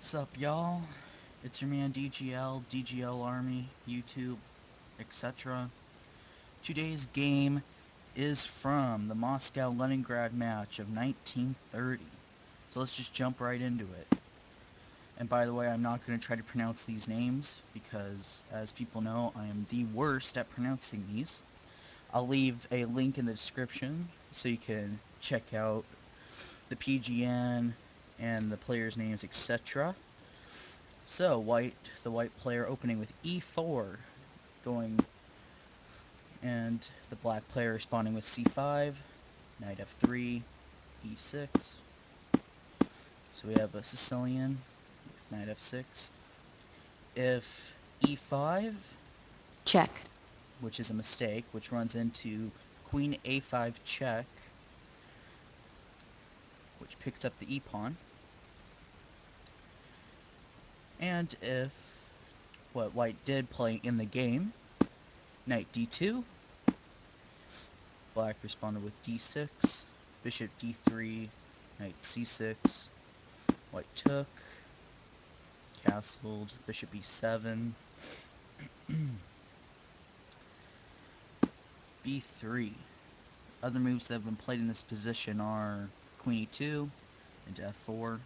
What's up, y'all? It's your man DGL Army, YouTube, etc. Today's game is from the Moscow-Leningrad match of 1930. So let's just jump right into it. And by the way, I'm not going to try to pronounce these names because, as people know, I am the worst at pronouncing these. I'll leave a link in the description so you can check out the PGN and the players' names, etc. So, the white player opening with e4, going, and the black player responding with c5, knight f3, e6. So we have a Sicilian with knight f6. If e5, check, which is a mistake, which runs into queen a5 check, which picks up the e-pawn. And if what white did play in the game, knight d2, black responded with d6, bishop d3, knight c6, white took, castled, bishop e7, b3. Other moves that have been played in this position are queen e2 into f4,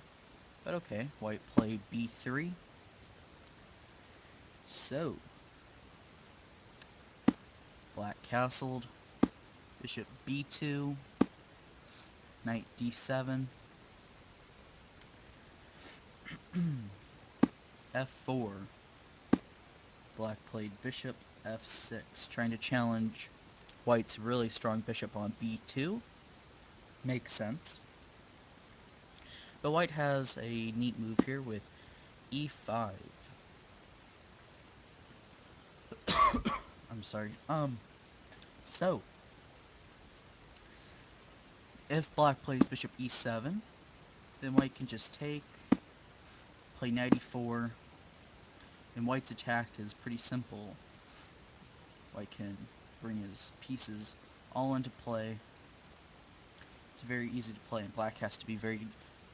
but okay, white played b3. So, black castled, bishop b2, knight d7, f4. Black played bishop f6, trying to challenge white's really strong bishop on b2. Makes sense. But white has a neat move here with e5. I'm sorry. So, if black plays bishop e7, then white can just take, play knight e4, and white's attack is pretty simple. White can bring his pieces all into play. It's very easy to play, and black has to be very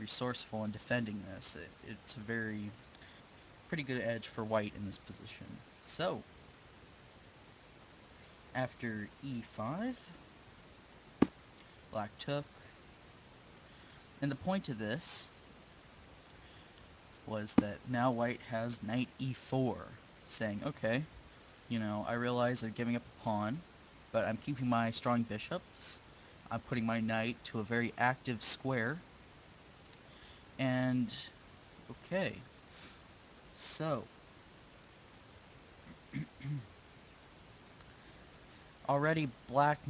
resourceful in defending this. It's a very pretty good edge for white in this position. So, after e5, black took, and the point of this was that now white has knight e4, saying, okay, you know, I realize I'm giving up a pawn, but I'm keeping my strong bishops. I'm putting my knight to a very active square, and okay, so already black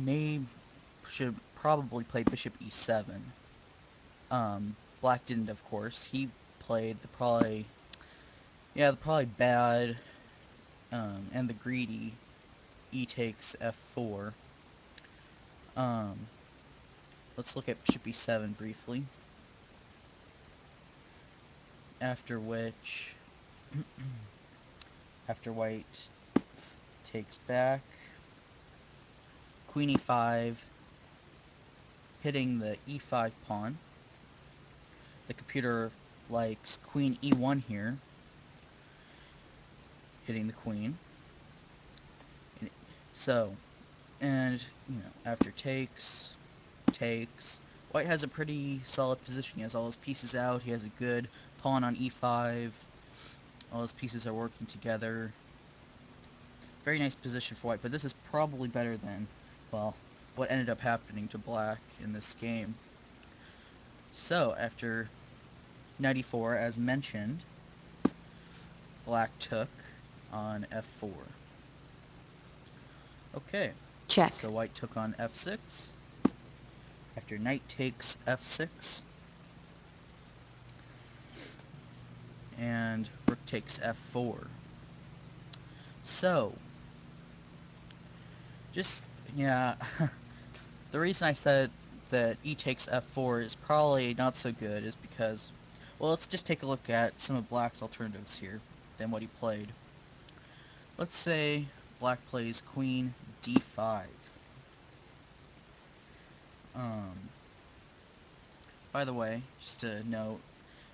should probably play bishop e7. Black didn't, of course. He played the probably bad and the greedy e takes f4. Let's look at bishop e7 briefly. After which, after white takes back, queen e5, hitting the e5 pawn. The computer likes queen e1 here, hitting the queen. So, and, you know, after takes, white has a pretty solid position. He has all his pieces out, he has a good pawn on e5, all his pieces are working together. Very nice position for white, but this is probably better than, well, what ended up happening to black in this game. So, after knight e4, as mentioned, black took on f4. Okay, check, so white took on f6. After knight takes f6, and rook takes f4. So, just, yeah, the reason I said that e takes f4 is probably not so good is because, well, let's just take a look at some of black's alternatives here than what he played. Let's say black plays queen d5. By the way, just a note,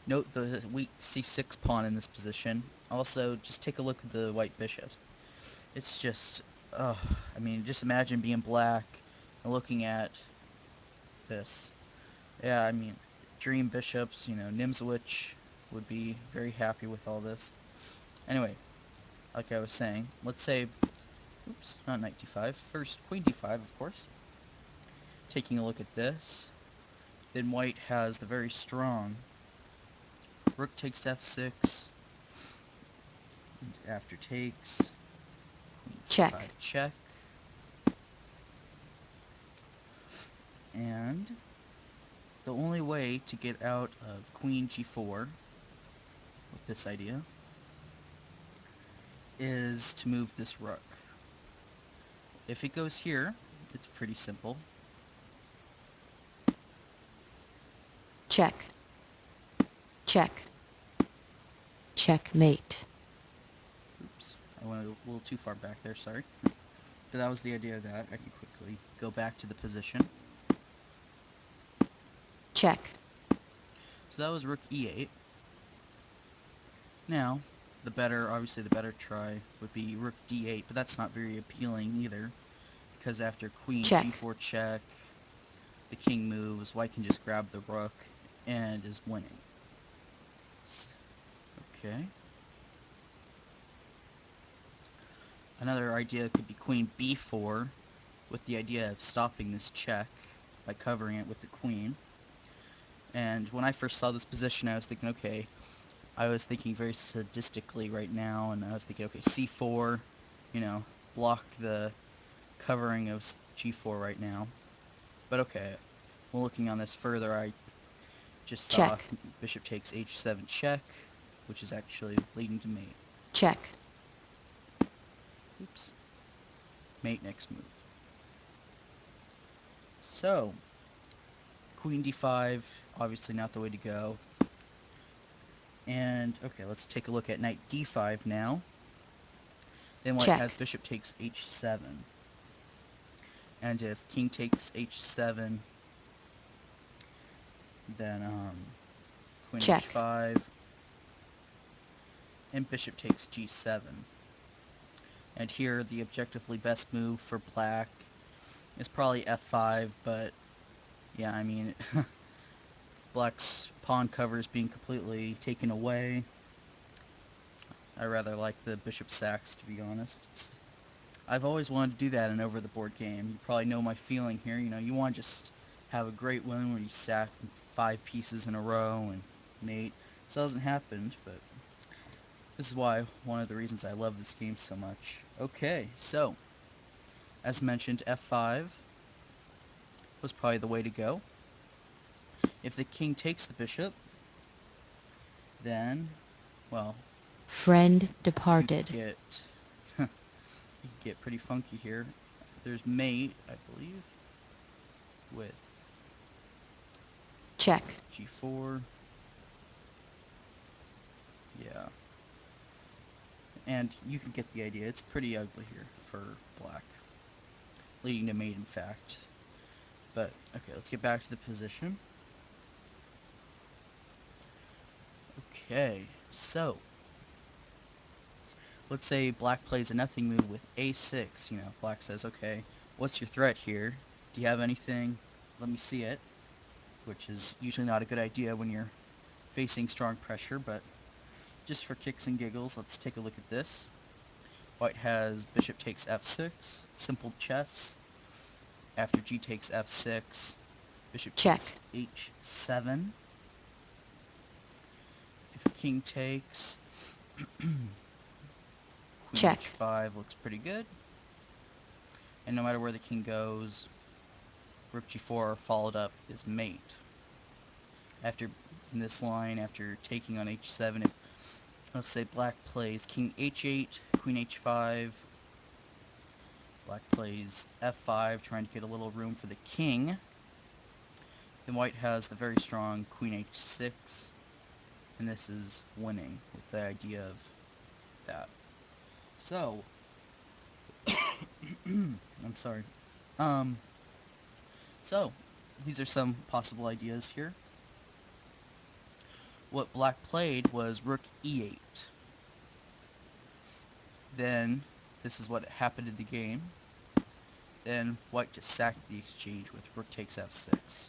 Note the weak c6 pawn in this position. Also, just take a look at the white bishops. It's just, I mean, just imagine being black and looking at this. Yeah, I mean, dream bishops, you know, Nxf6 would be very happy with all this. Anyway, like I was saying, let's say, oops, not knight d5, first queen d5, of course. Taking a look at this, then white has the very strong rook takes f6, after takes, Check. c5 check, and the only way to get out of queen g4 with this idea is to move this rook. If it goes here, it's pretty simple. Check. Check. Checkmate. Oops, I went a little too far back there, sorry. But that was the idea of that. I can quickly go back to the position. Check. So that was rook e8. Now, obviously the better try would be rook d8, but that's not very appealing either, because after queen Check. g4 check, the king moves, white can just grab the rook, and is winning. Okay. Another idea could be queen b4, with the idea of stopping this check by covering it with the queen. And when I first saw this position, I was thinking, okay, I was thinking very sadistically right now, and I was thinking, okay, c4, you know, block the covering of g4 right now. But okay, well, looking on this further, I just saw Check. bishop takes h7 check, which is actually leading to mate. Check. Oops. Mate next move. So, queen d5, obviously not the way to go. And, okay, let's take a look at knight d5 now. Then white Check. has bishop takes h7. And if king takes h7, then queen Check. h5, and bishop takes g7. And here, the objectively best move for black is probably f5, but yeah, I mean, black's pawn cover is being completely taken away. I rather like the bishop sacks, to be honest. I've always wanted to do that in an over-the-board game. You probably know my feeling here. You know, you want to just have a great win where you sack 5 pieces in a row and mate. This hasn't happened, but this is why one of the reasons I love this game so much. Okay, so as mentioned, f5 was probably the way to go. If the king takes the bishop, then, well, Friend you departed. could get pretty funky here. There's mate, I believe, with Check. g4. Yeah. And you can get the idea. It's pretty ugly here for black. Leading to mate, in fact. But, okay, let's get back to the position. Okay, so let's say black plays a nothing move with a6. You know, black says, okay, what's your threat here? Do you have anything? Let me see it. Which is usually not a good idea when you're facing strong pressure, but just for kicks and giggles, let's take a look at this. White has bishop takes f6, simple chess. After g takes f6, bishop Check. takes h7. If king takes, queen Check. h5 looks pretty good. And no matter where the king goes, rook g4 followed up is mate. After, in this line, after taking on h7, if, let's say black plays king h8, queen h5, black plays f5, trying to get a little room for the king. Then white has the very strong queen h6, and this is winning with the idea of that. So, I'm sorry. So, these are some possible ideas here. What black played was rook e8. Then, this is what happened in the game. Then white just sacked the exchange with rook takes f6.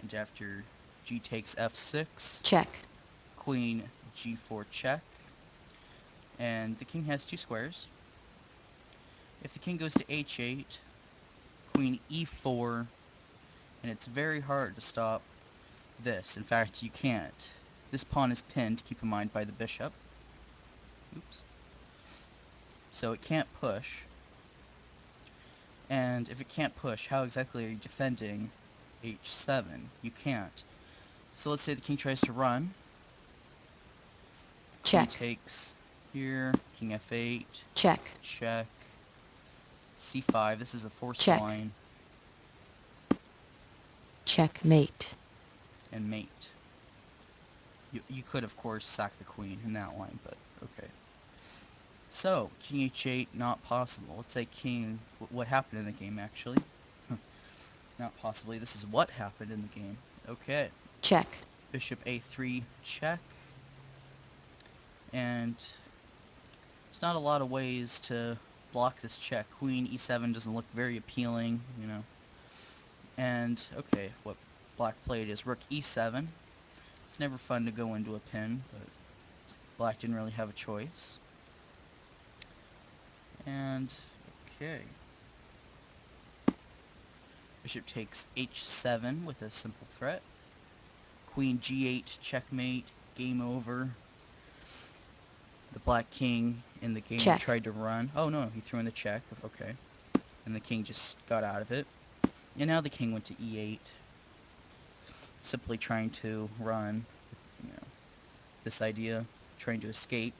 And after g takes f6, check, queen g4 check. And the king has two squares. If the king goes to h8, queen e4, and it's very hard to stop this. In fact, you can't. This pawn is pinned, keep in mind, by the bishop. Oops. So it can't push. And if it can't push, how exactly are you defending h7? You can't. So let's say the king tries to run. Queen check, takes here, king f8, check, check, c5. This is a forced check, line, checkmate, and mate. You could, of course, sack the queen in that line, but okay. So, king h8, not possible. Let's say king... What happened in the game, actually? Not possibly. This is what happened in the game. Okay. check, Bishop a3, check. And there's not a lot of ways to block this check. Queen e7 doesn't look very appealing, you know. And, okay, what black played is rook e7. It's never fun to go into a pin, but black didn't really have a choice. And, okay. Bishop takes h7 with a simple threat. Queen g8, checkmate, game over. The black king in the game check, tried to run. Oh no, he threw in the check, okay. And the king just got out of it. And now the king went to e8. Simply trying to run, you know, this idea, trying to escape.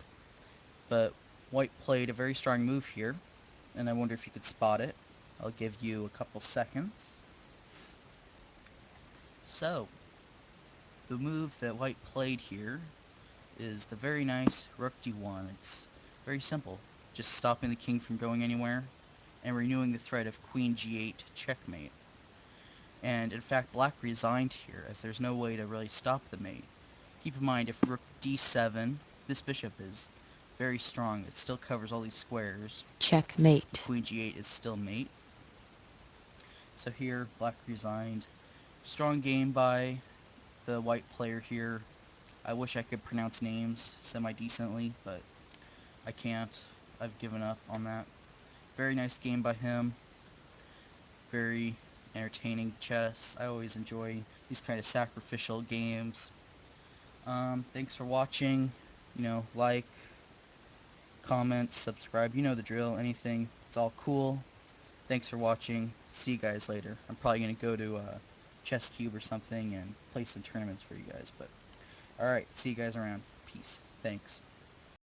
But white played a very strong move here, and I wonder if you could spot it. I'll give you a couple seconds. So, the move that white played here is the very nice rook d1. It's very simple, just stopping the king from going anywhere and renewing the threat of queen g8 checkmate. And in fact, black resigned here, as there's no way to really stop the mate. Keep in mind, if rook d7, this bishop is very strong. It still covers all these squares. checkmate, Queen g8 is still mate. So here, black resigned. Strong game by the white player here. I wish I could pronounce names semi-decently, but I can't. I've given up on that. Very nice game by him. Very entertaining chess. I always enjoy these kind of sacrificial games. Thanks for watching. You know, like, comment, subscribe. You know the drill. Anything. It's all cool. Thanks for watching. See you guys later. I'm probably going to go to Chess Cube or something and play some tournaments for you guys. But alright, see you guys around. Peace. Thanks.